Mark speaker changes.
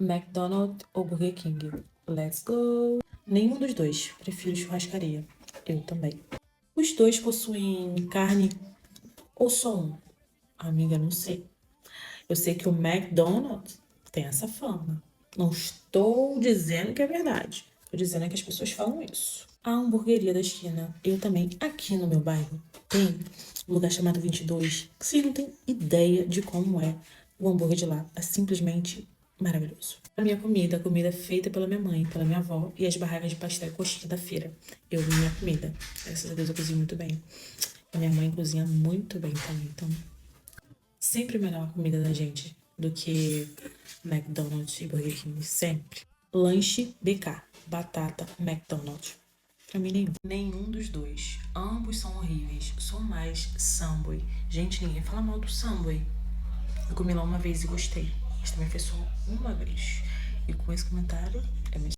Speaker 1: McDonald's ou Burger King? Let's go! Nenhum dos dois. Prefiro churrascaria. Eu também. Os dois possuem carne ou só um? Amiga, não sei. Eu sei que o McDonald's tem essa fama. Não estou dizendo que é verdade. Estou dizendo que as pessoas falam isso. A hamburgueria da esquina, eu também, aqui no meu bairro, tem um lugar chamado 22, que vocês não têm ideia de como é o hambúrguer de lá. É simplesmente maravilhoso. A minha comida, a comida feita pela minha mãe, pela minha avó e as barracas de pastel e coxinha da feira. Eu amo minha comida. Graças a Deus eu cozinho muito bem. A minha mãe cozinha muito bem também, então sempre melhor a comida da gente do que McDonald's e Burger King, sempre. Lanche BK, batata McDonald's. Pra mim nenhum. Nenhum dos dois. Ambos são horríveis. Sou mais Subway. Gente, ninguém fala mal do Subway. Eu comi lá uma vez e gostei. Mas também foi só uma vez. E com esse comentário, é mais